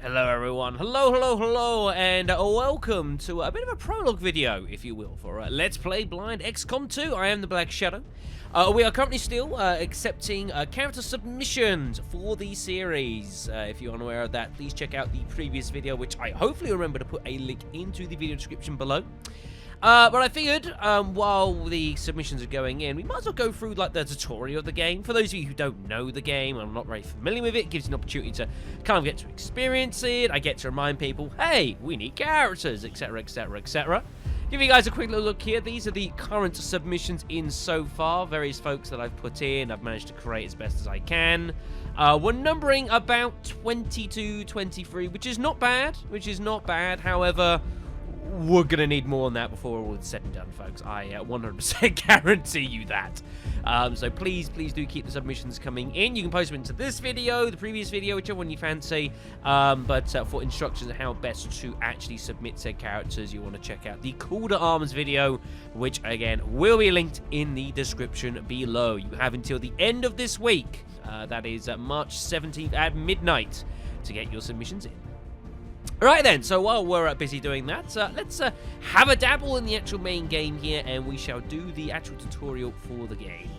Hello everyone, hello, and welcome to a bit of a prologue video, if you will, for Let's Play Blind XCOM 2. I am the Black Shadow. We are currently still accepting character submissions for the series. If you're unaware of that, please check out the previous video, which I hopefully remember to put a link into the video description below. But I figured, while the submissions are going in, we might as well go through, like, the tutorial of the game. For those of you who don't know the game and are not very familiar with it, it gives you an opportunity to kind of get to experience it. I get to remind people, hey, we need characters, etc., etc., etc. Give you guys a quick little look here. These are the current submissions in so far. Various folks that I've put in, I've managed to create as best as I can. We're numbering about 22, 23, which is not bad, However, we're going to need more than that before all is said and done, folks. I 100% guarantee you that. So please do keep the submissions coming in. You can post them into this video, the previous video, whichever one you fancy. But for instructions on how best to actually submit said characters, you want to check out the Call to Arms video, which, again, will be linked in the description below. You have until the end of this week, that is March 17th at midnight, to get your submissions in. Alright then, so while we're busy doing that, let's have a dabble in the actual main game here, and we shall do the actual tutorial for the game.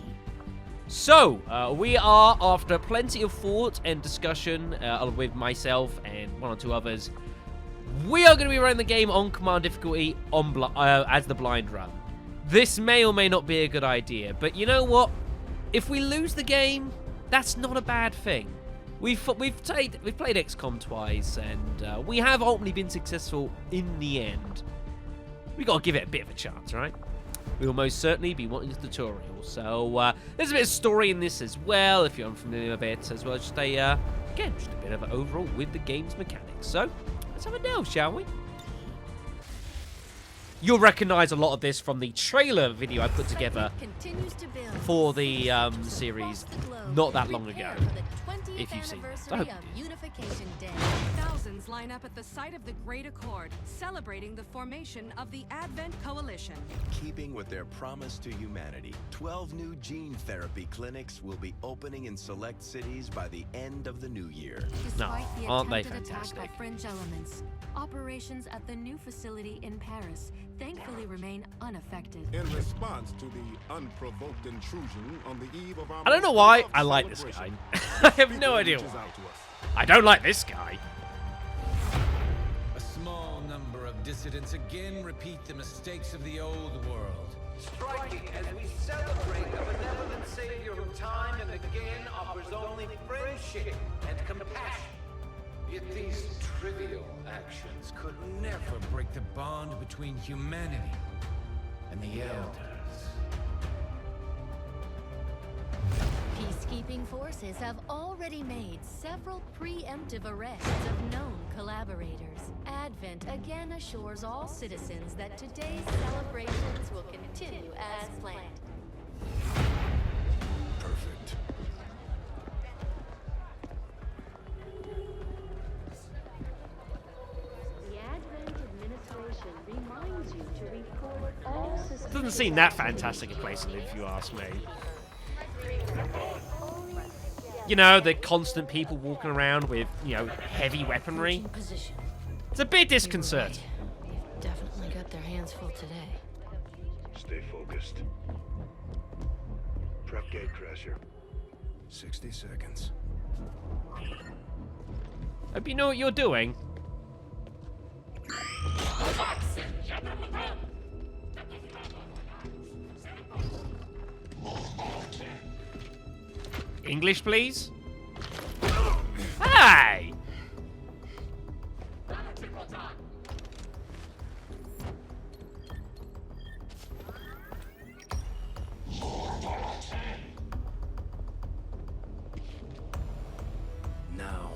So, we are, after plenty of thought and discussion with myself and one or two others, we are going to be running the game on command difficulty on as the blind run. This may or may not be a good idea, but you know what? If we lose the game, that's not a bad thing. We've played XCOM twice, and we have ultimately been successful in the end. We got to give it a bit of a chance, right? We'll most certainly be wanting the tutorial. So there's a bit of story in this as well, if you're unfamiliar with it, as well as just a bit of an overall with the game's mechanics. So let's have a delve, shall we? You'll recognize a lot of this from the trailer video I put together for the series not that long ago. If you've seen it. Unification Day. Thousands line up at the site of the Great Accord, celebrating the formation of the Advent Coalition. Keeping with their promise to humanity, 12 new gene therapy clinics will be opening in select cities by the end of the new year. Despite the aren't they attempted attack fantastic? by fringe elements, operations at the new facility in Paris thankfully remain unaffected. In response to the unprovoked intrusion on the eve of our I don't know why I like this guy. I have no idea why. I don't like this guy. A small number of dissidents again repeat the mistakes of the old world. Striking as we celebrate a benevolent savior who time and again offers only friendship and compassion. Yet these trivial actions could never break the bond between humanity and the elders. Peacekeeping forces have already made several preemptive arrests of known collaborators. Advent again assures all citizens that today's celebrations will continue as planned. Perfect. The Advent administration reminds you to report all systems. Doesn't seem that fantastic a place to live, if you ask me. You know, the constant people walking around with, you know, heavy weaponry. It's a bit disconcerting. They've definitely got their hands full today. Stay focused. Prep gate crasher. 60 seconds. Hope you know what you're doing. English, please? Hey! Now.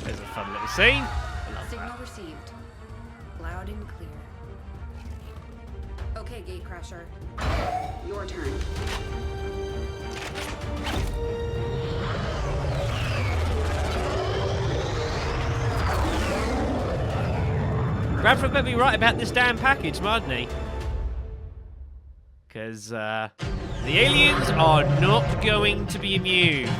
There's a fun little scene. Signal received. Loud and clear. Okay, Gatecrasher. Your turn. Bradford better be right about this damn package, mightn't he? Because, The aliens are not going to be amused.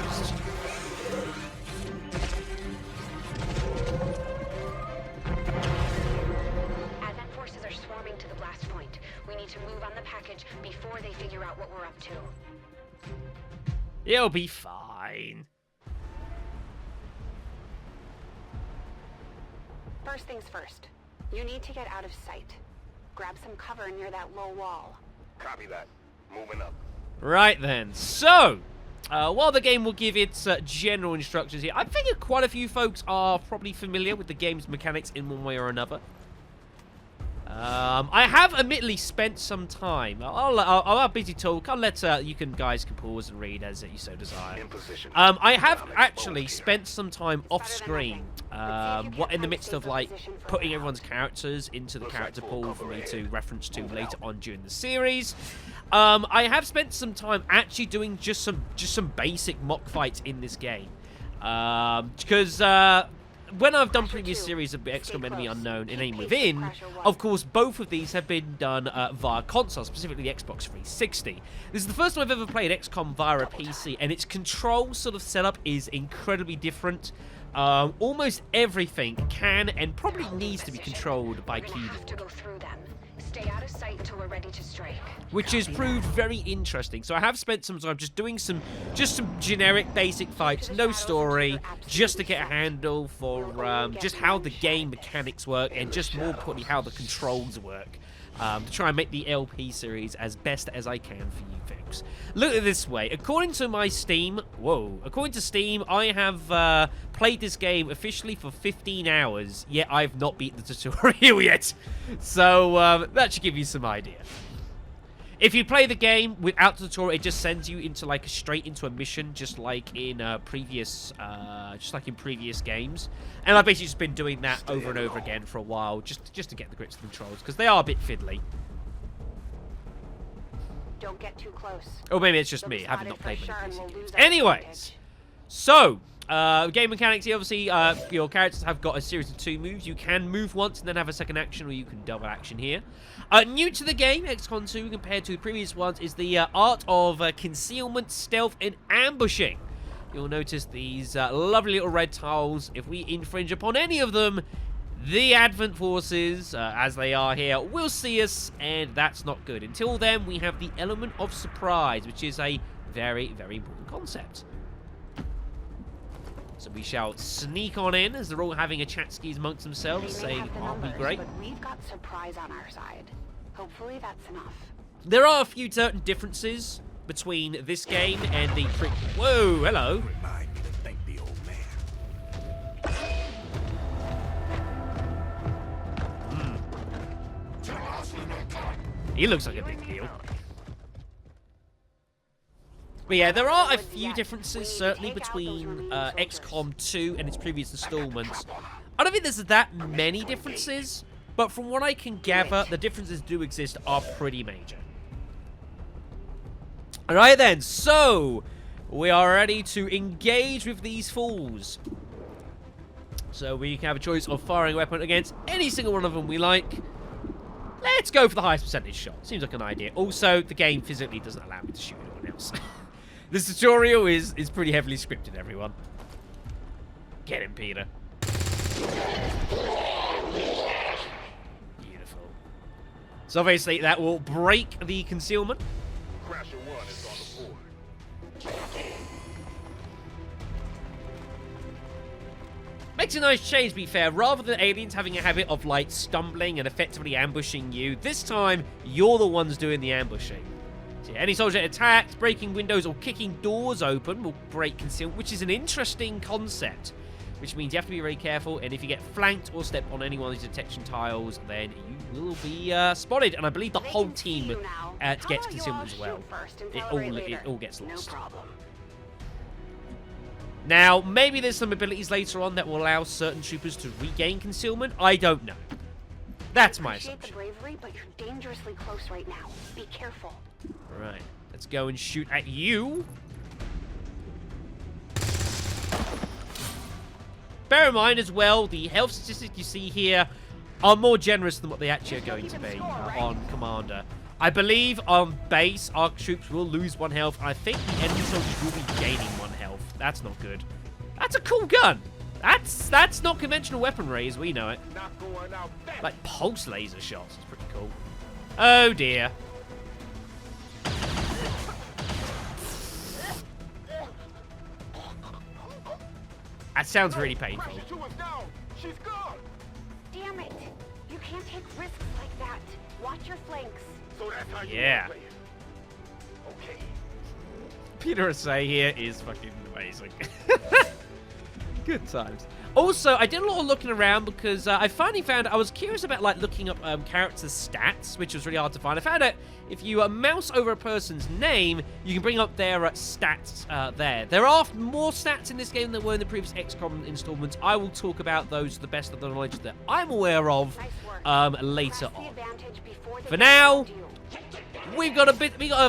Advent forces are swarming to the blast point. We need to move on the package before they figure out what we're up to. It'll be fine. First things first. You need to get out of sight. Grab some cover near that low wall. Copy that. Moving up. Right then. So, while the game will give its general instructions here, I think quite a few folks are probably familiar with the game's mechanics in one way or another. I have admittedly spent some time. I'll busy talk. I'll let you guys can pause and read as you so desire. In position. I have actually spent some time off screen, what in the midst of like putting everyone's characters into the character pool for me to reference to later on during the series. I have spent some time actually doing just some basic mock fights in this game, because when I've done previous series of XCOM Enemy Unknown and Aim Within, of course, both of these have been done via console, specifically the Xbox 360. This is the first time I've ever played XCOM via a PC, and its control sort of setup is incredibly different. Almost everything can and probably needs to be controlled by keyboard. Have to go through them. Stay out of sight until we're ready to strike. Which has proved very interesting. So I have spent some time just doing some generic basic fights, no story, just to get a handle for just how the game mechanics work and just more importantly how the controls work. To try and make the LP series as best as I can for you folks. Look at it this way. According to Steam, I have played this game officially for 15 hours, yet I've not beat the tutorial yet. So that should give you some idea. If you play the game without the tutorial, it just sends you into like straight into a mission, just like in previous games. And I've basically just been doing that over and over again for a while, just to get the grips of the controls, because they are a bit fiddly. Don't get too close. Or maybe it's just me. I have not played many PC games. Anyways, so game mechanics here. Obviously, your characters have got a series of 2 moves. You can move once and then have a second action, or you can double action here. New to the game, XCOM 2, compared to the previous ones, is the art of concealment, stealth, and ambushing. You'll notice these lovely little red tiles. If we infringe upon any of them, the Advent forces, as they are here, will see us, and that's not good. Until then, we have the element of surprise, which is a very, very important concept. So we shall sneak on in as they're all having a chat skis amongst themselves, saying, aren't we great? But we've got surprise on our side. Hopefully that's enough. There are a few certain differences between this game and the Whoa, hello. Remind me to thank the old man. He looks like a big deal. But yeah, there are a few differences, certainly, between XCOM 2 and its previous installments. I don't think there's that many differences, but from what I can gather, the differences do exist are pretty major. Alright then, so we are ready to engage with these fools. So we can have a choice of firing a weapon against any single one of them we like. Let's go for the highest percentage shot. Seems like an idea. Also, the game physically doesn't allow me to shoot anyone else. This tutorial is pretty heavily scripted, everyone. Get him, Peter. Beautiful. So obviously that will break the concealment. Crasher 1 is on the board. Makes a nice change, to be fair. Rather than aliens having a habit of, like, stumbling and effectively ambushing you, this time, you're the ones doing the ambushing. So, yeah, any soldier attacked, breaking windows or kicking doors open will break concealment, which is an interesting concept. Which means you have to be very careful, and if you get flanked or step on any one of these detection tiles, then you will be spotted. And I believe the whole team gets concealment as well. It all gets lost. No problem. Now, maybe there's some abilities later on that will allow certain troopers to regain concealment. I don't know. That's my assumption. The bravery, but you're dangerously close right now. Be careful. Right, let's go and shoot at you. Bear in mind as well, the health statistics you see here are more generous than what they actually are going to be on Commander. I believe on base, our troops will lose 1 health. I think the enemy soldiers will be gaining 1 health. That's not good. That's a cool gun. That's not conventional weaponry as we know it. Not going out fast. Like pulse laser shots. It's pretty cool. Oh dear. That sounds really painful. Pressure to us down. She's gone. Damn it! You can't take risks like that. Watch your flanks. So that's how you Yeah. wanna play it. Okay. Peter Asay here is fucking amazing. Good times. Also, I did a lot of looking around because I finally found, I was curious about like looking up characters' stats, which was really hard to find. I found out if you mouse over a person's name, you can bring up their stats there. There are more stats in this game than were in the previous XCOM installments. I will talk about those to the best of the knowledge that I'm aware of Nice work. later Press the on. advantage before they For now, find you. we got a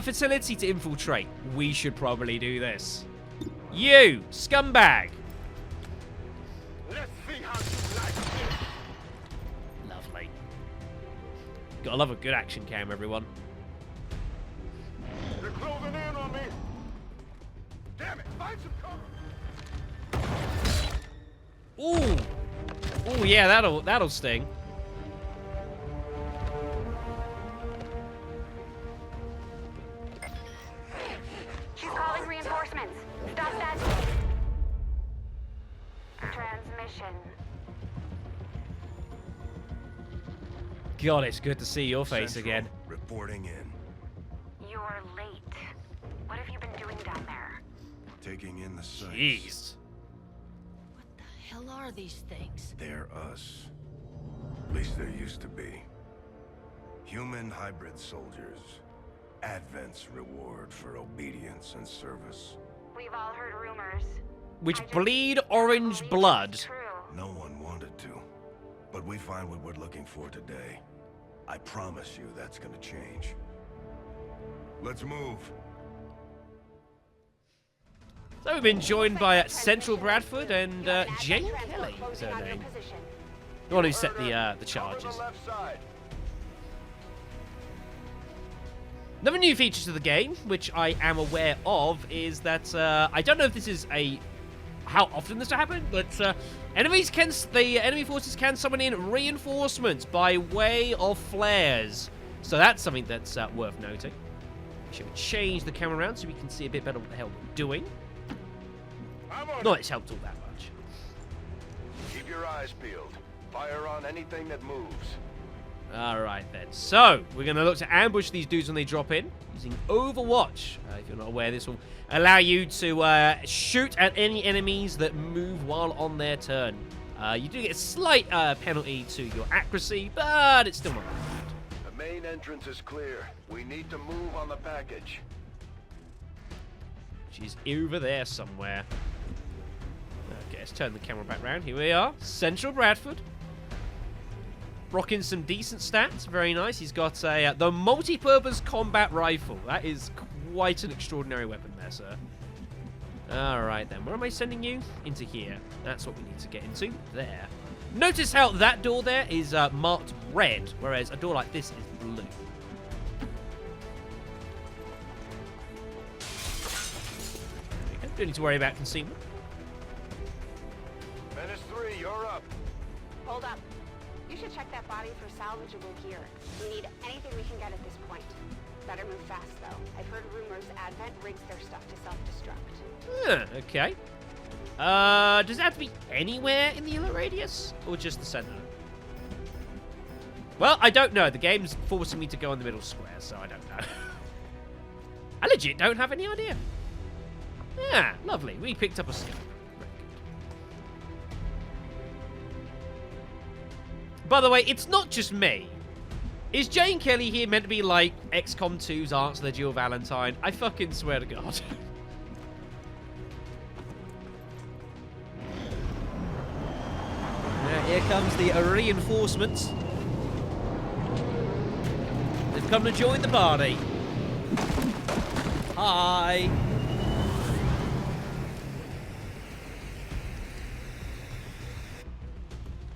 facility to infiltrate. We should probably do this. You, scumbag. Let's see how you like this. Lovely. Gotta love a good action cam, everyone. They're closing in on me. Damn it! Find some cover. Ooh. Ooh, yeah, that'll sting. She's calling reinforcements. Stop that. Transmission. God, it's good to see your face Central, again. Reporting in. You're late. What have you been doing down there? Taking in the sights. Jeez. What the hell are these things? They're us. At least there used to be. Human hybrid soldiers. Advent's reward for obedience and service. We've all heard rumors. Which I just bleed don't orange believe blood. it's true. No one wanted to. But we find what we're looking for today. I promise you that's gonna change. Let's move. So we've been joined by Central Bradford and Jane Kelly is her name. The one who set the charges. Cover the left side. Another new feature to the game, which I am aware of, is that I don't know if this is how often this will happen, but the enemy forces can summon in reinforcements by way of flares. So that's something that's worth noting. Should we change the camera around so we can see a bit better what the hell we're doing? I'm on. Not it's helped all that much. Keep your eyes peeled. Fire on anything that moves. Alright then, so we're going to look to ambush these dudes when they drop in using Overwatch. If you're not aware, this will allow you to shoot at any enemies that move while on their turn. You do get a slight penalty to your accuracy, but it's still not bad. The main entrance is clear. We need to move on the package. She's over there somewhere. Okay, let's turn the camera back round. Here we are, Central Bradford. Rocking some decent stats, very nice. He's got the multi-purpose combat rifle. That is quite an extraordinary weapon there, sir. Alright then, where am I sending you? Into here. That's what we need to get into. There. Notice how that door there is marked red, whereas a door like this is blue. Okay, don't need to worry about concealment. Menace 3, you're up. Hold up. You should check that body for salvageable gear. We need anything we can get at this point. Better move fast, though. I've heard rumors Advent rigs their stuff to self-destruct. Okay. Does it have to be anywhere in the yellow radius? Or just the center? Well, I don't know. The game's forcing me to go in the middle square, so I don't know. I legit don't have any idea. Yeah, lovely. We picked up a skill. Very good. By the way, it's not just me. Is Jane Kelly here meant to be like XCOM 2's answer to Jill Valentine? I fucking swear to God. Here comes the reinforcements. They've come to join the party. Hi.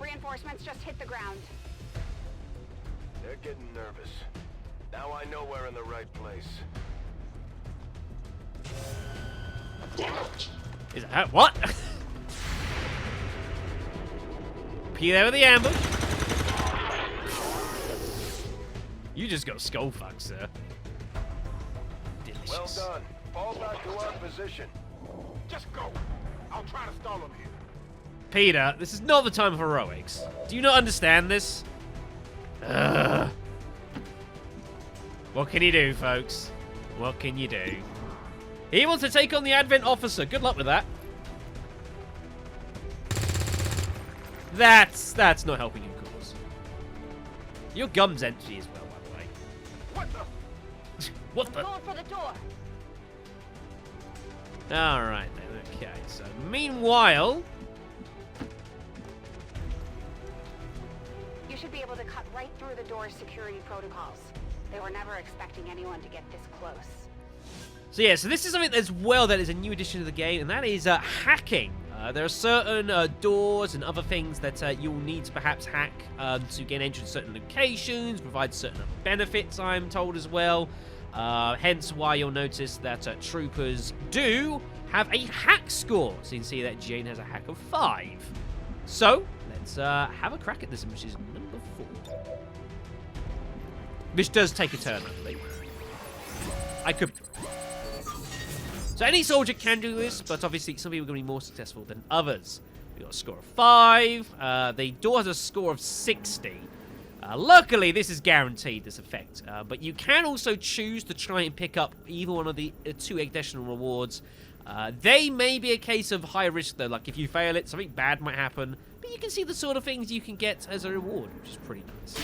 Reinforcements just hit the ground. They're getting nervous. Now I know we're in the right place. Is that what? P there with the ambush. You just got skull fucked, sir. Delicious. Well done. Fall back to our position. Just go. I'll try to stall him here. Peter, this is not the time of heroics. Do you not understand this? Ugh. What can you do, folks? What can you do? He wants to take on the Advent officer. Good luck with that. That's not helping your cause. Your gum's empty as well, by the way. What the? What the? Going for the door. Alright then, okay. So, meanwhile... You should be able to cut right through the door's security protocols. They were never expecting anyone to get this close. So yeah, so this is something as well that is a new addition to the game, and that is hacking. There are certain doors and other things that you'll need to perhaps hack to gain entry to certain locations, provide certain benefits, I'm told as well. Hence why you'll notice that troopers do have a hack score. So you can see that Jane has a hack of 5. So, let's have a crack at this, which is number 4. Which does take a turn, I believe. I could be wrong. So any soldier can do this, but obviously some people are going to be more successful than others. We've got a score of 5. The door has a score of 60. Luckily, this is guaranteed, this effect. But you can also choose to try and pick up either one of the 2 additional rewards. They may be a case of high risk, though. Like, if you fail it, something bad might happen. But you can see the sort of things you can get as a reward, which is pretty nice.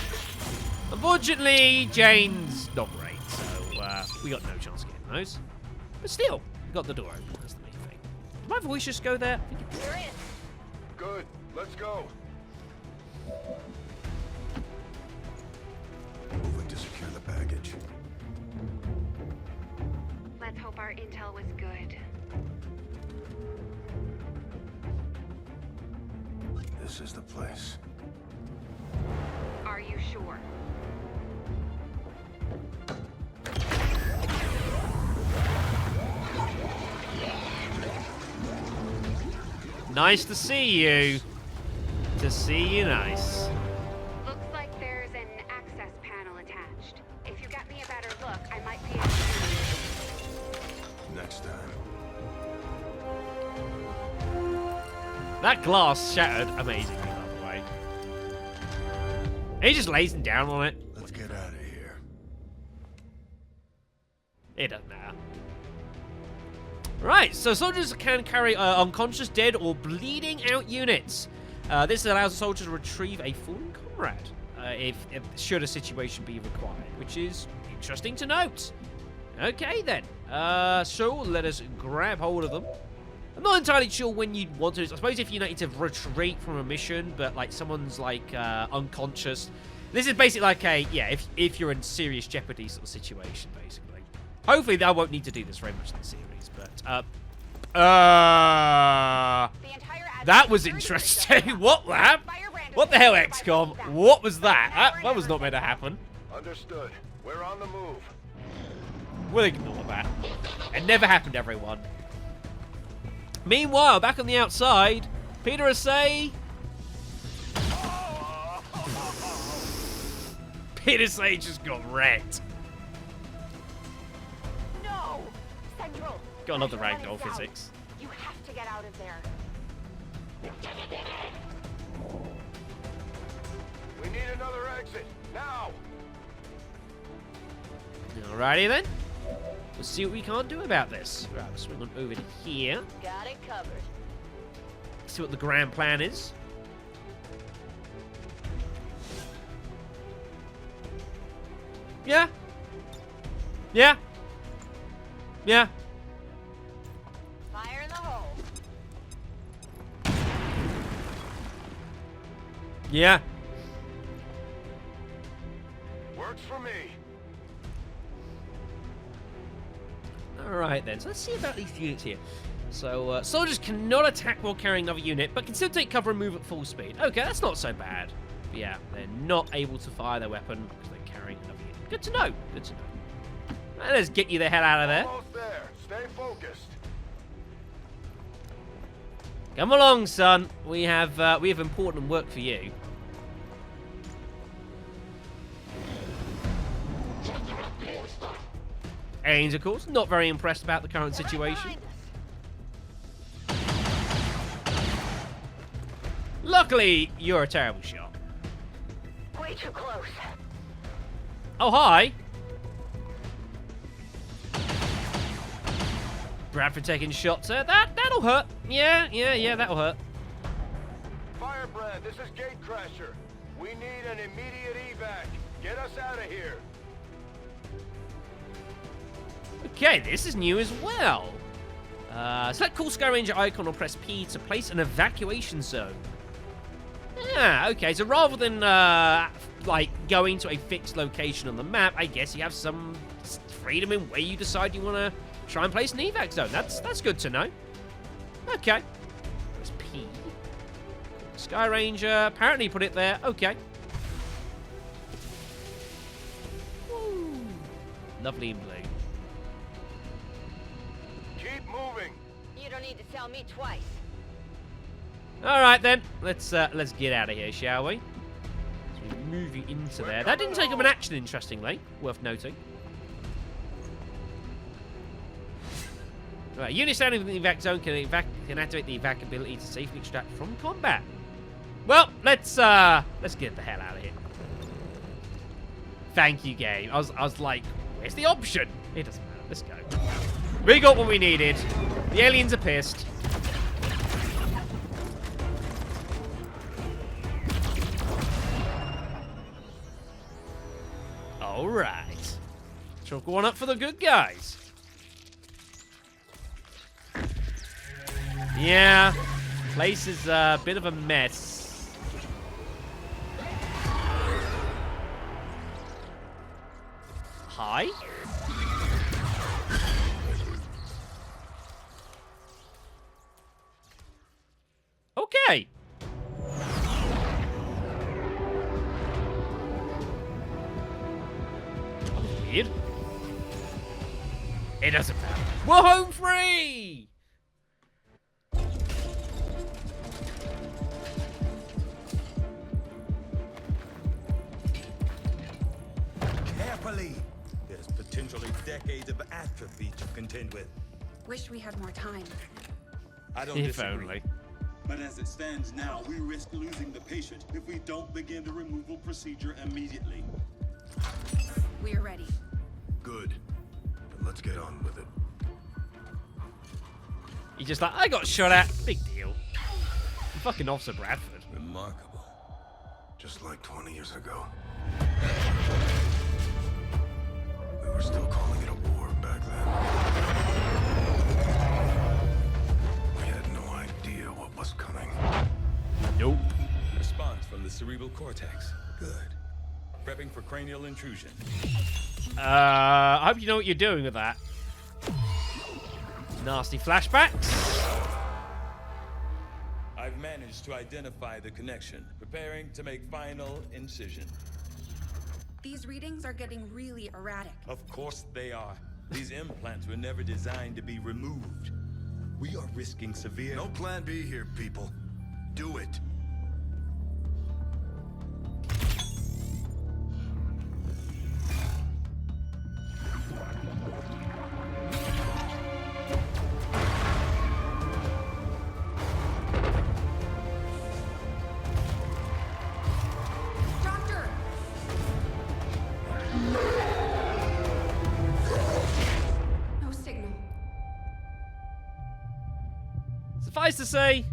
Unfortunately, Jane's not great, so we got no chance of getting those. But still, we got the door open. That's the main thing. Did my voice just go there? I think it did. You're in. Good. Let's go. Moving to secure the package. Let's hope our intel was good. This is the place. Are you sure? Nice to see you. To see you nice. Looks like there's an access panel attached. If you get me a better look, I might be able to... Next time. That glass shattered amazingly, by the way. He just lays him down on it. Let's get out of here. It doesn't matter. Right, so soldiers can carry unconscious, dead, or bleeding out units. This allows a soldier to retrieve a fallen comrade if should a situation be required, which is interesting to note. Okay, then. So let us grab hold of them. I'm not entirely sure when you'd want to. I suppose if you need to retreat from a mission, but like someone's like unconscious. This is basically like a if you're in serious jeopardy sort of situation, basically. Hopefully, I won't need to do this very much in the series, but that was interesting. What the hell, XCOM? What was that? That was not meant to happen. Understood. We're on the move. We'll ignore that. It never happened, everyone. Meanwhile, back on the outside, Peter Asay. Peter Asay just got wrecked. No! Central! Gotta love the Everyone ragdoll is out. physics. You have to get out of there. We need another exit. Now! Alrighty then. We'll see what we can't do about this. Right, we'll swing on over to here. Got it covered. See what the grand plan is. Yeah. Yeah. Yeah. Fire in the hole. Yeah. Works for me. Alright then, so let's see about these units here. So, soldiers cannot attack while carrying another unit, but can still take cover and move at full speed. Okay, that's not so bad. But yeah, they're not able to fire their weapon because they're carrying another unit. Good to know. Good to know. Right, let's get you the hell out of there. Almost there. Stay focused. Come along, son. We have important work for you. Ains, of course, not very impressed about the current situation. Luckily, you're a terrible shot. Way too close. Oh, hi. Bradford taking shots there. That'll hurt. Yeah, that'll hurt. Firebrand, this is Gatecrasher. We need an immediate evac. Get us out of here. Okay, this is new as well. Select Cool Sky Ranger icon or press P to place an evacuation zone. Yeah, okay, so rather than, like, going to a fixed location on the map, I guess you have some freedom in where you decide you want to try and place an evac zone. That's good to know. Okay. Press P. Sky Ranger, apparently put it there. Okay. Woo. Lovely in blue. Keep moving. You don't need to tell me twice. All right then, let's get out of here, shall we? So we're moving into there. That didn't take up an action, interestingly. Worth noting. Right, unit standing within the evac zone can activate the evac ability to safely extract from combat. Well, let's get the hell out of here. Thank you, game. I was like, where's the option? It doesn't matter. Let's go. We got what we needed. The aliens are pissed. All right. Chalk one up for the good guys. Yeah, place is a bit of a mess. Hi? Okay. Weird. It doesn't matter. We're home free! Carefully! There's potentially decades of atrophy to contend with. Wish we had more time. I don't If disagree. only. But as it stands now, we risk losing the patient if we don't begin the removal procedure immediately. We're ready. Good. Then let's get on with it. He's just like, I got shot at. Big deal. Fucking Officer Bradford. Remarkable. Just like 20 years ago. We were still calling it a war back then. We had no idea what was coming. Nope. Response from the cerebral cortex. Good. Prepping for cranial intrusion. I hope you know what you're doing with that. Nasty flashbacks. I've managed to identify the connection. Preparing to make final incision. These readings are getting really erratic. Of course they are. These implants were never designed to be removed. We are risking severe... No plan B here, people. Do it. Doctor! No signal. Suffice to say,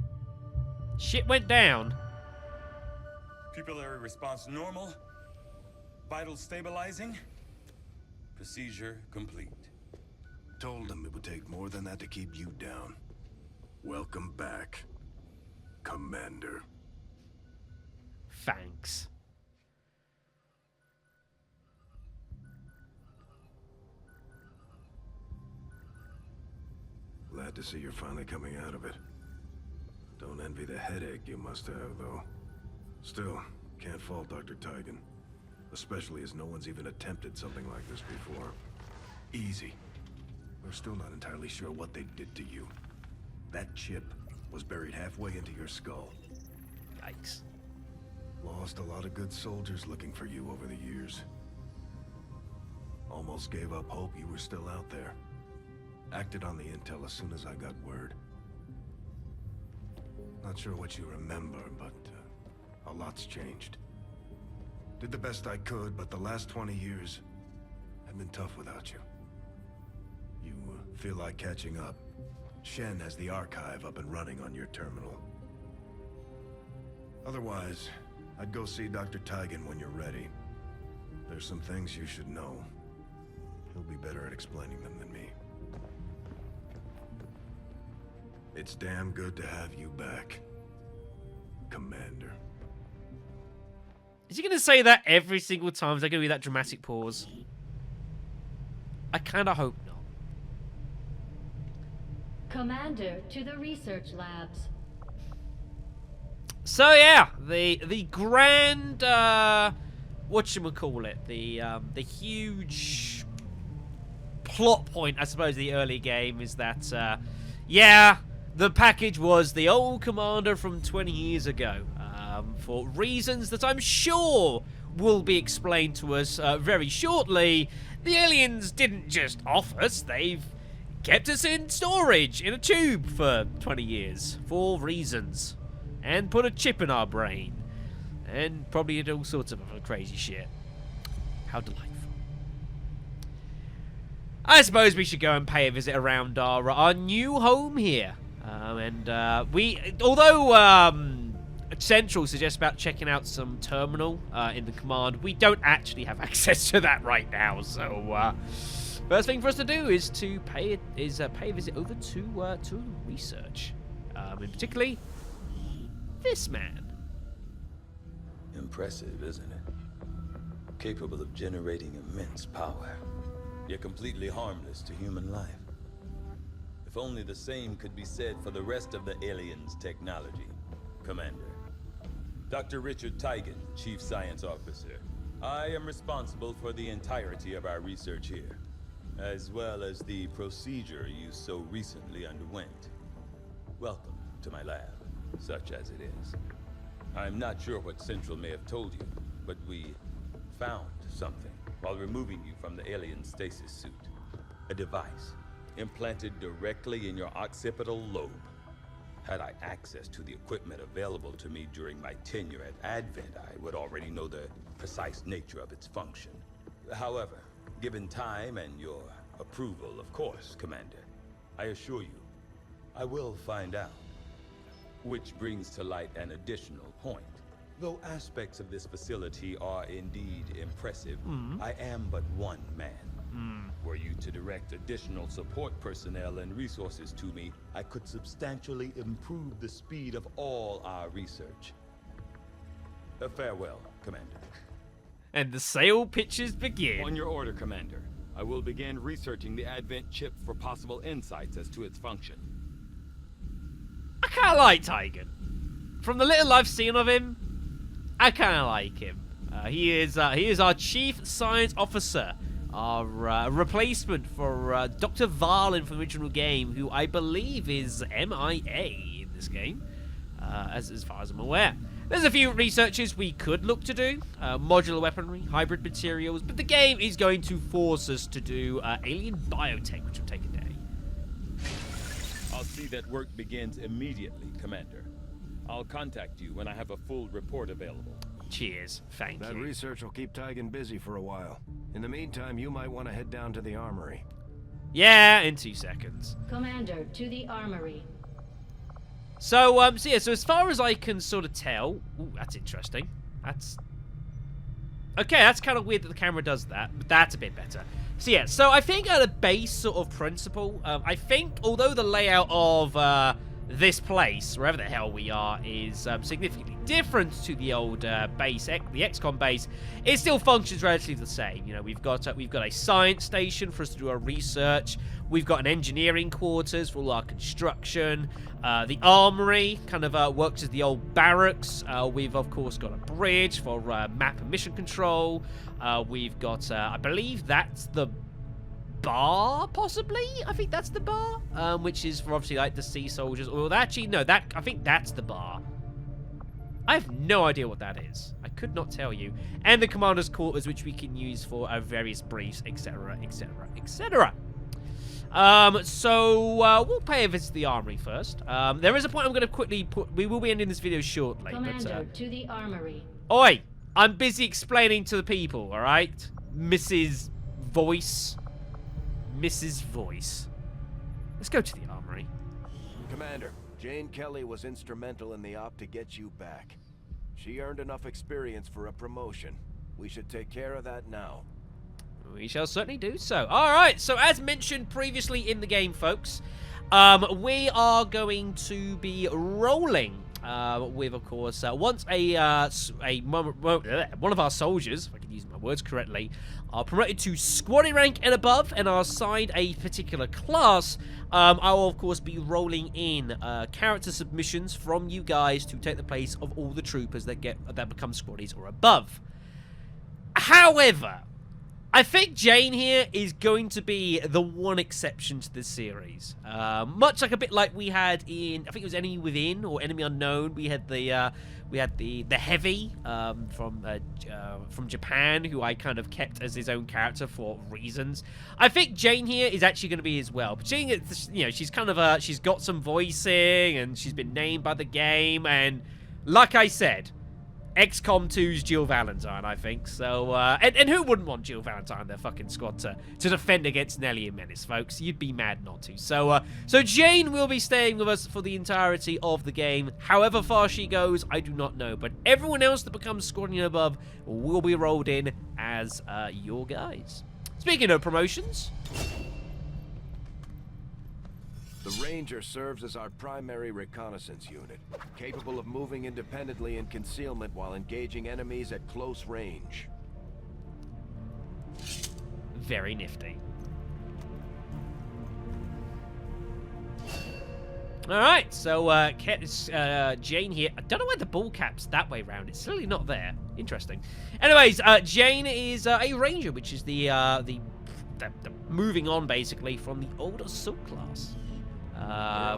shit went down. Pupillary response normal. Vitals stabilizing. Procedure complete. Told them it would take more than that to keep you down. Welcome back, Commander. Thanks. Glad to see you're finally coming out of it. Don't envy the headache you must have, though. Still, can't fault Dr. Tigan. especially as no one's even attempted something like this before. Easy. We're still not entirely sure what they did to you. That chip was buried halfway into your skull. Yikes. Lost a lot of good soldiers looking for you over the years. Almost gave up hope you were still out there. Acted on the intel as soon as I got word. Not sure what you remember, but a lot's changed. Did the best I could, but the last 20 years have been tough without you. You feel like catching up. Shen has the archive up and running on your terminal. Otherwise, I'd go see Dr. Tigan when you're ready. There's some things you should know. He'll be better at explaining them than me. It's damn good to have you back, Commander. Is he going to say that every single time? Is there going to be that dramatic pause? I kind of hope not. Commander, to the research labs. So yeah, the grand whatchamacallit, the huge plot point, I suppose, of the early game is that yeah, the package was the old commander from 20 years ago. For reasons that I'm sure will be explained to us very shortly, the aliens didn't just off us, they've kept us in storage in a tube for 20 years for reasons. And put a chip in our brain. And probably did all sorts of other crazy shit. How delightful. I suppose we should go and pay a visit around our new home here. Although Central suggests about checking out some terminal in the command, we don't actually have access to that right now. So first thing for us to do is to pay a visit over to research, and particularly this man. Impressive, isn't it? Capable of generating immense power, yet completely harmless to human life. If only the same could be said for the rest of the aliens' technology, Commander. Dr. Richard Tigan, Chief Science Officer. I am responsible for the entirety of our research here, as well as the procedure you so recently underwent. Welcome to my lab, such as it is. I'm not sure what Central may have told you, but we found something while removing you from the alien stasis suit. A device implanted directly in your occipital lobe. Had I access to the equipment available to me during my tenure at Advent, I would already know the precise nature of its function. However, given time and your approval, of course, Commander, I assure you, I will find out. Which brings to light an additional point. Though aspects of this facility are indeed impressive, I am but one man. Were you to direct additional support personnel and resources to me, I could substantially improve the speed of all our research. Farewell, Commander. And the sale pitches begin. On your order, Commander. I will begin researching the Advent chip for possible insights as to its function. I kind of like Tigan. From the little I've seen of him, I kind of like him. He is our Chief Science Officer, our replacement for Dr. Varlin from the original game, who I believe is MIA in this game, as far as I'm aware. There's a few researches we could look to do, modular weaponry, hybrid materials, but the game is going to force us to do alien biotech, which will take a day. I'll see that work begins immediately, Commander. I'll contact you when I have a full report available. Cheers. Thank you. That research will keep Tigan busy for a while. In the meantime, you might want to head down to the armory. Yeah, in 2 seconds. Commander, to the armory. So, so as far as I can sort of tell... Ooh, that's interesting. That's... Okay, that's kind of weird that the camera does that, but that's a bit better. So yeah, so I think at a base sort of principle, I think although the layout of this place, wherever the hell we are, is significantly different to the old base, the XCOM base. It still functions relatively the same. You know, we've got a science station for us to do our research. We've got an engineering quarters for all our construction. The armory kind of works as the old barracks. We've of course got a bridge for map and mission control. We've got, I believe that's the bar, possibly? I think that's the bar, which is for obviously like the sea soldiers. Or actually, no, I think that's the bar. I have no idea what that is. I could not tell you. And the commander's quarters, which we can use for various briefs, etc., etc., etc. We'll pay a visit to the armory first. There is a point I'm going to quickly put. We will be ending this video shortly. Commander, to the armory. Oi! I'm busy explaining to the people, alright? Mrs. Voice. Mrs. Voice. Let's go to the armory. Commander, Jane Kelly was instrumental in the op to get you back. She earned enough experience for a promotion. We should take care of that now. We shall certainly do so. Alright, so as mentioned previously in the game, folks, we are going to be rolling with, of course, once one of our soldiers, if I can use my words correctly, are promoted to squadron rank and above and are assigned a particular class, I will, of course, be rolling in character submissions from you guys to take the place of all the troopers that become squaddies or above. However, I think Jane here is going to be the one exception to this series. Much like a bit like we had in, I think it was Enemy Within or Enemy Unknown. We had the Heavy from Japan, who I kind of kept as his own character for reasons. I think Jane here is actually going to be as well. But Jane, you know, she's kind of she's got some voicing and she's been named by the game. And like I said, XCOM 2's Jill Valentine, I think. So, and who wouldn't want Jill Valentine in their fucking squad to defend against Nelly and Menace, folks? You'd be mad not to. So, so Jane will be staying with us for the entirety of the game. However far she goes, I do not know. But everyone else that becomes squadron above will be rolled in as your guys. Speaking of promotions, The Ranger serves as our primary reconnaissance unit, capable of moving independently in concealment while engaging enemies at close range. very nifty. Alright, so Jane here. I don't know why the ball cap's that way round. It's clearly not there. Interesting. Anyways, Jane is a ranger, which is the moving on, basically, from the old assault class.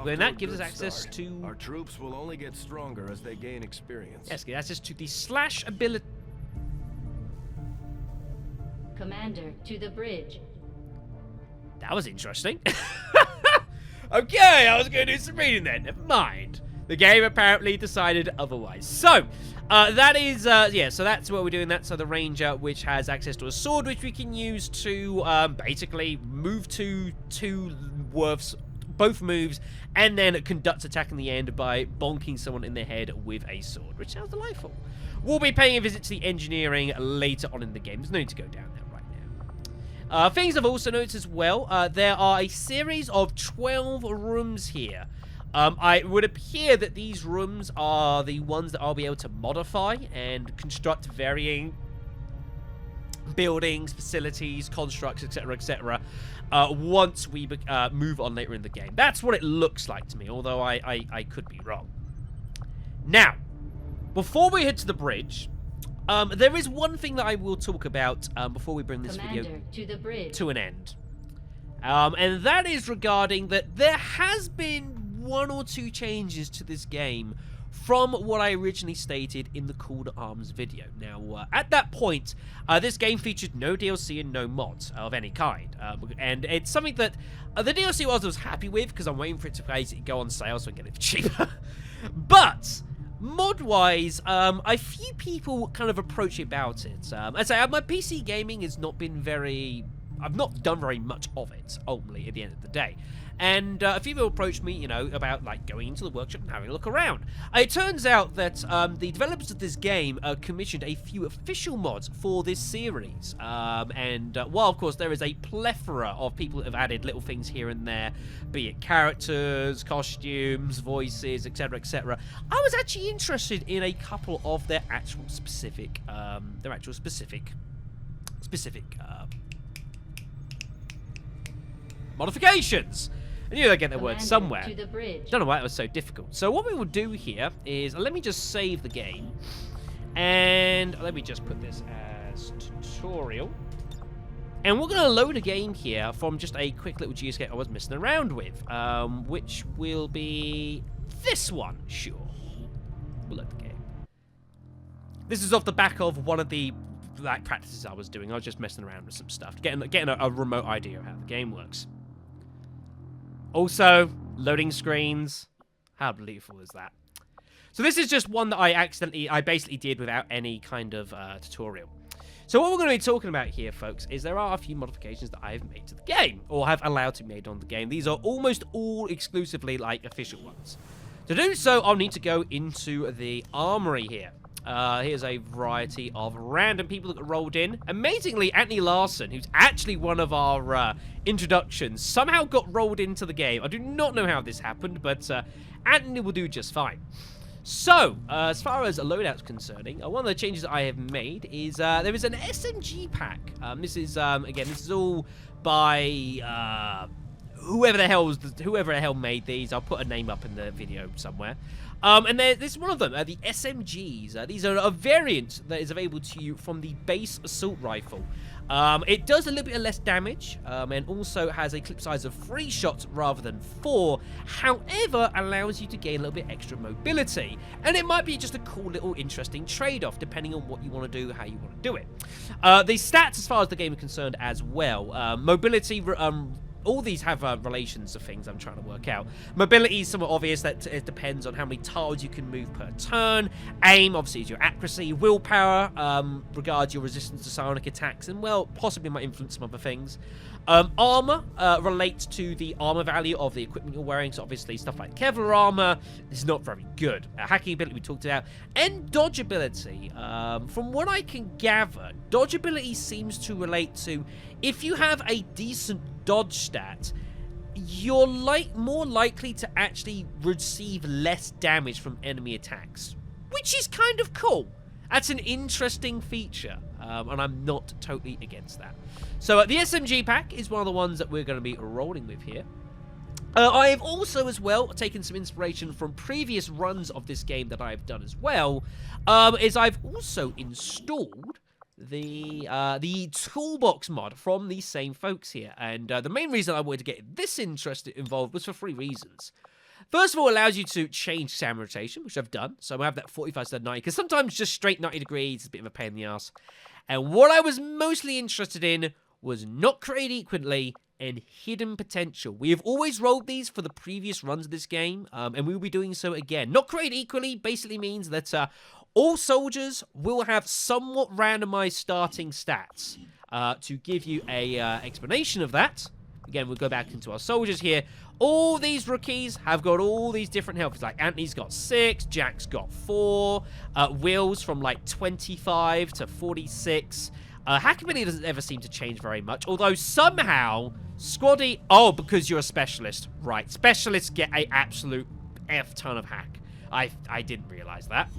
When that gives us access to... Our troops will only get stronger as they gain experience. Yes, get access to the slash ability. Commander, to the bridge. That was interesting. Okay, I was going to do some reading then. Never mind. The game apparently decided otherwise. So, that is, yeah, so that's what we're doing. That's the ranger, which has access to a sword, which we can use to basically move to both moves, and then conduct attack in the end by bonking someone in the head with a sword, which sounds delightful. We'll be paying a visit to the engineering later on in the game. There's no need to go down there right now. Things I've also noticed as well, there are a series of 12 rooms here. It would appear that these rooms are the ones that I'll be able to modify and construct varying buildings, facilities, constructs, etc., etc., once we move on later in the game. That's what it looks like to me, although I could be wrong. Now, before we head to the bridge, there is one thing that I will talk about before we bring this video to the bridge to an end. And that is regarding that there has been one or two changes to this game from what I originally stated in the Call to Arms video. Now, at that point, this game featured no DLC and no mods of any kind. And it's something that the DLC I was happy with, because I'm waiting for it to go on sale so I can get it cheaper. But mod-wise, a few people kind of approach about it. I say my PC gaming has not been very I've not done very much of it, ultimately, at the end of the day. And a few people approached me, you know, about like going into the workshop and having a look around. It turns out that the developers of this game commissioned a few official mods for this series. While, of course, there is a plethora of people that have added little things here and there, be it characters, costumes, voices, etc., I was actually interested in a couple of their actual specific, modifications. I knew they'd get their words somewhere. Don't know why it was so difficult. So what we will do here is, let me just save the game. And let me just put this as tutorial. And we're going to load a game here from just a quick little geoscape I was messing around with. Which will be this one, sure. We'll load the game. This is off the back of one of the practices I was doing. I was just messing around with some stuff. Getting a remote idea of how the game works. Also, loading screens. How lethal is that? So this is just one that I basically did without any kind of tutorial. So what we're going to be talking about here, folks, is there are a few modifications that I've made to the game, or have allowed to be made on the game. These are almost all exclusively, like, official ones. To do so, I'll need to go into the armory here. Here's a variety of random people that rolled in. Amazingly, Anthony Larson, who's actually one of our introductions, somehow got rolled into the game. I do not know how this happened, but Anthony will do just fine. So, as far as a loadout's concerning, one of the changes that I have made is there is an SMG pack. This is, again, this is all by whoever the hell made these. I'll put a name up in the video somewhere. And this is one of them, the SMGs. These are a variant that is available to you from the base assault rifle. It does a little bit less damage, and also has a clip size of 3 shots rather than 4. However, allows you to gain a little bit extra mobility. And it might be just a cool little interesting trade-off, depending on what you want to do, how you want to do it. The stats, as far as the game is concerned as well. Mobility, all these have relations of things I'm trying to work out. Mobility is somewhat obvious, that it depends on how many tiles you can move per turn. Aim, obviously, is your accuracy. Willpower regards your resistance to psionic attacks, and, well, possibly might influence some other things. Armor relates to the armor value of the equipment you're wearing, so obviously stuff like Kevlar armor is not very good. Hacking ability we talked about. And dodge ability. From what I can gather, dodge ability seems to relate to, if you have a decent dodge stat, you're more likely to actually receive less damage from enemy attacks, which is kind of cool. That's an interesting feature, and I'm not totally against that. So the SMG pack is one of the ones that we're going to be rolling with here. I have also, as well, taken some inspiration from previous runs of this game that I've done as well, is I've also installed the toolbox mod from these same folks here. And the main reason I wanted to get this involved was for 3 reasons. First of all, it allows you to change sound rotation, which I've done. So I have that 45 to 90, because sometimes just straight 90 degrees is a bit of a pain in the ass. And what I was mostly interested in was not created equally and hidden potential. We have always rolled these for the previous runs of this game, and we will be doing so again. Not created equally basically means that all soldiers will have somewhat randomized starting stats. To give you a explanation of that, again, we'll go back into our soldiers here. All these rookies have got all these different health. Like Anthony's got 6, Jack's got 4, Will's from like 25 to 46. Hack ability doesn't ever seem to change very much, although somehow Squaddy, because you're a specialist, right? Specialists get an absolute F ton of hack. I didn't realize that.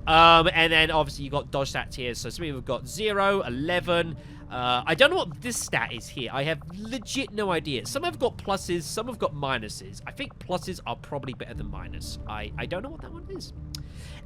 And then obviously you got dodge stats here. So some people have got 0, 11. I don't know what this stat is here. I have legit no idea. Some have got pluses, some have got minuses. I think pluses are probably better than minus. I don't know what that one is.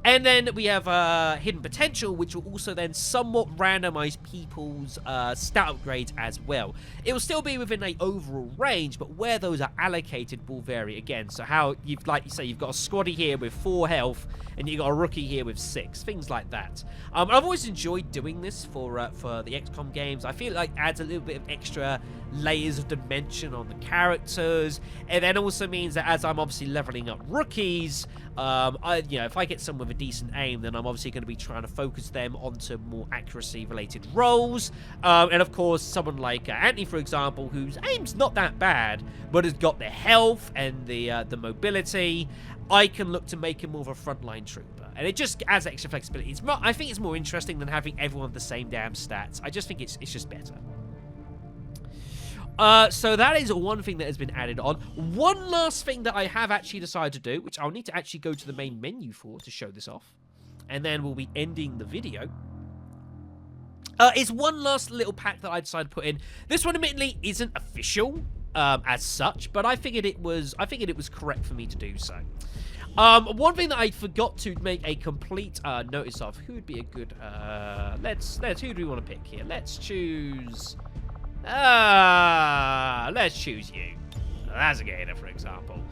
And then we have hidden potential, which will also then somewhat randomize people's stat upgrades as well. It will still be within an overall range, but where those are allocated will vary again. So how, like you say, you've got a squaddy here with 4 health, and you've got a rookie here with 6, things like that. I've always enjoyed doing this for the XCOM games. games. I feel like it adds a little bit of extra layers of dimension on the characters. It then also means that as I'm obviously leveling up rookies, if I get someone with a decent aim, then I'm obviously going to be trying to focus them onto more accuracy-related roles. And of course, someone like Anthony, for example, whose aim's not that bad, but has got the health and the mobility, I can look to make him more of a frontline trooper. And it just adds extra flexibility. I think it's more interesting than having everyone with the same damn stats. I just think it's just better. So that is one thing that has been added on. One last thing that I have actually decided to do, which I'll need to actually go to the main menu for to show this off, and then we'll be ending the video, is one last little pack that I decided to put in. This one admittedly isn't official as such, but I figured it was correct for me to do so. One thing that I forgot to make a complete notice of, who would be a good who do we want to pick here? Let's choose you. That's a gator, for example.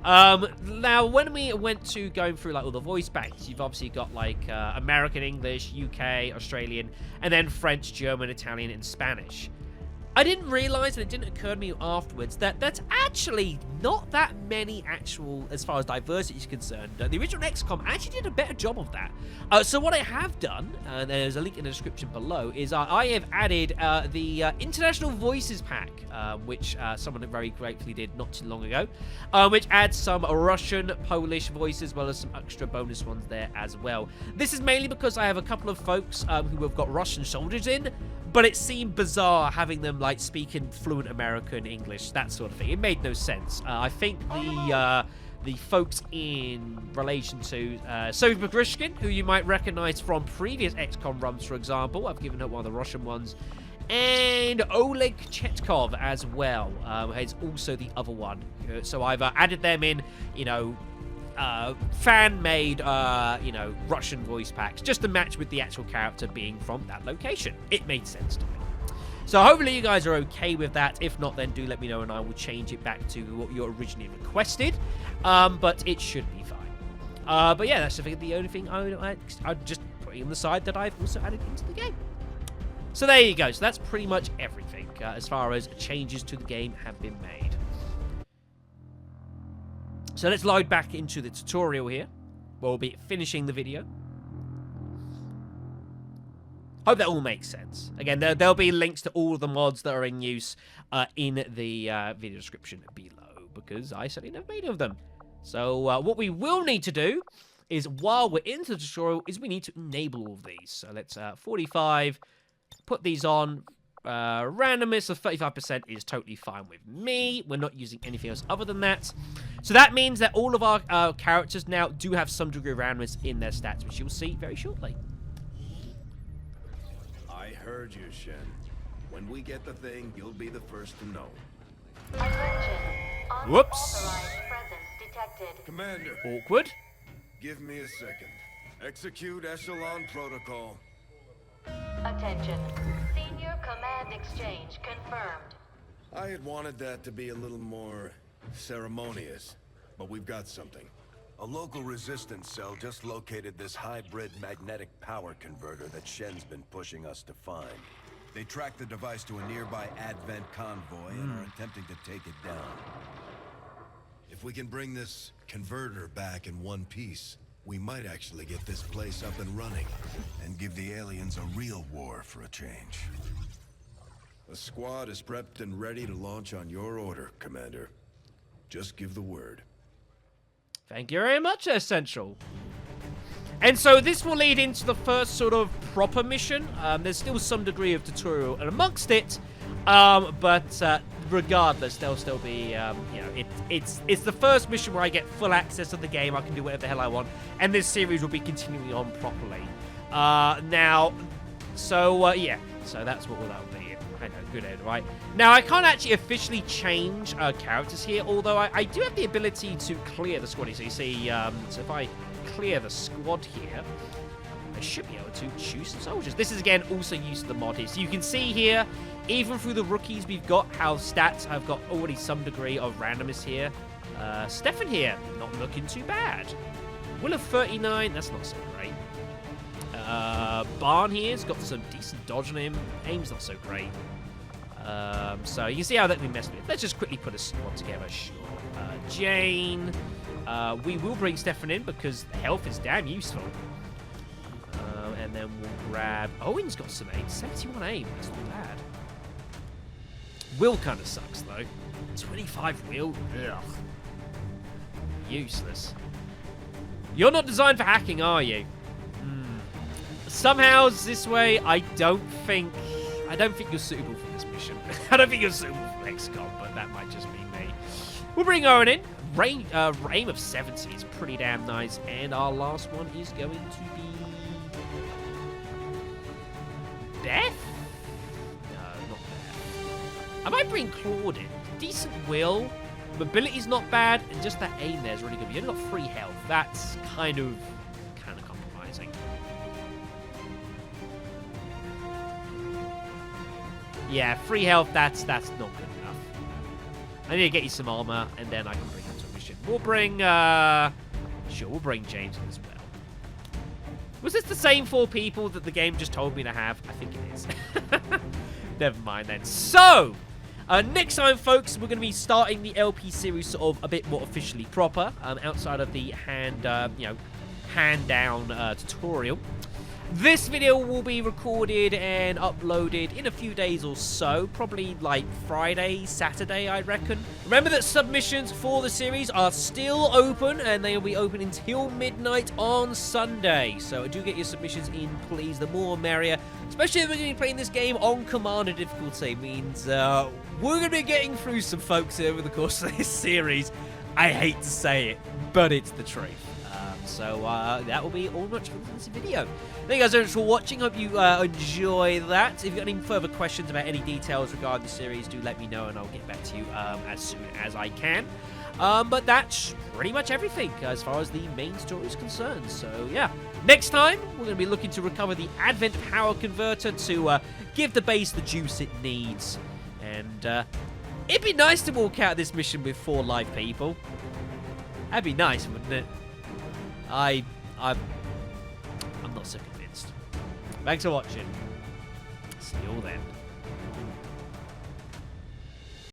Now, when we went to going through like all the voice banks, you've obviously got like American English, UK, Australian, and then French, German, Italian, and Spanish. I didn't realize, and it didn't occur to me afterwards, that that's actually not that many actual, as far as diversity is concerned. The original XCOM actually did a better job of that. So what I have done, and there's a link in the description below, is I have added the International Voices pack, which someone very gratefully did not too long ago, which adds some Russian, Polish voices, as well as some extra bonus ones there as well. This is mainly because I have a couple of folks who have got Russian soldiers in, but it seemed bizarre having them like speaking fluent American English, that sort of thing. It made no sense. I think the folks in relation to Sophie Pagrishkin, who you might recognize from previous XCOM runs, for example. I've given her one of the Russian ones. And Oleg Chetkov as well is also the other one. So I've added them in, fan-made, Russian voice packs, just to match with the actual character being from that location. It made sense to me. So hopefully you guys are okay with that. If not, then do let me know and I will change it back to what you originally requested. But it should be fine. But yeah, that's the only thing I'm just putting on the side that I've also added into the game. So there you go. So that's pretty much everything as far as changes to the game have been made. So let's load back into the tutorial here. We'll be finishing the video. Hope that all makes sense. Again, there'll be links to all of the mods that are in use in the video description below, because I certainly never made any of them. So what we will need to do is, while we're into the tutorial, is we need to enable all of these. So let's 45, put these on. Randomness of 35% is totally fine with me. We're not using anything else other than that. So that means that all of our characters now do have some degree of randomness in their stats, which you'll see very shortly. I heard you, Shen. When we get the thing, you'll be the first to know. Whoops. Detected. Commander. Awkward. Give me a second. Execute Echelon Protocol. Attention. Senior Command Exchange confirmed. I had wanted that to be a little more ceremonious, but we've got something. A local resistance cell just located this hybrid magnetic power converter that Shen's been pushing us to find. They tracked the device to a nearby Advent convoy and are attempting to take it down. If we can bring this converter back in one piece, we might actually get this place up and running and give the aliens a real war for a change. The squad is prepped and ready to launch on your order, Commander. Just give the word. Thank you very much, Essential. And so this will lead into the first sort of proper mission. There's still some degree of tutorial amongst it, but regardless, there'll still be, it's the first mission where I get full access to the game. I can do whatever the hell I want, and this series will be continuing on properly. So that's what that'll be. I know, good end, right? Now, I can't actually officially change characters here, although I do have the ability to clear the squad. So you see, so if I clear the squad here, I should be able to choose some soldiers. This is, again, also used to the mod here. So you can see here, even through the rookies, we've got how stats have got already some degree of randomness here. Stefan here, not looking too bad. Will of 39, that's not so great. Barn here has got some decent dodge on him. Aim's not so great. So you can see how that can be messed with. Let's just quickly put a squad together. Sure. Jane. We will bring Stefan in because health is damn useful. And then we'll grab... Owen's got some aim. 71 aim. That's not bad. Will kind of sucks, though. 25 Will. Ugh. Useless. You're not designed for hacking, are you? Somehow, this way, I don't think you're suitable for this mission. I don't think you're suitable for XCOM, but that might just be me. We'll bring Owen in. Aim of 70 is pretty damn nice. And our last one is going to be... Beth? No, not Beth. I might bring Claude in. Decent will. Mobility's not bad. And just that aim there is really good. You only got 3 health. That's kind of compromising. Yeah, 3 health, that's not good enough. I need to get you some armor, and then I can bring you to a mission. We'll bring, sure, we'll bring James in as well. Was this the same 4 people that the game just told me to have? I think it is. Never mind then. So, next time, folks, we're going to be starting the LP series sort of a bit more officially proper, outside of the hand-down tutorial. This video will be recorded and uploaded in a few days or so, probably like Friday, Saturday, I reckon. Remember that submissions for the series are still open, and they will be open until midnight on Sunday. So do get your submissions in, please. The more merrier, especially if we're going to be playing this game on Commander difficulty. It means we're going to be getting through some folks over the course of this series. I hate to say it, but it's the truth. So that will be all much for this video. Thank you guys so much for watching. Hope you enjoy that. If you've got any further questions about any details regarding the series, do let me know and I'll get back to you as soon as I can. But that's pretty much everything as far as the main story is concerned. So yeah, next time we're going to be looking to recover the Advent Power Converter to give the base the juice it needs. And it'd be nice to walk out this mission with 4 live people. That'd be nice, wouldn't it? I'm not so convinced. Thanks for watching. See you all then.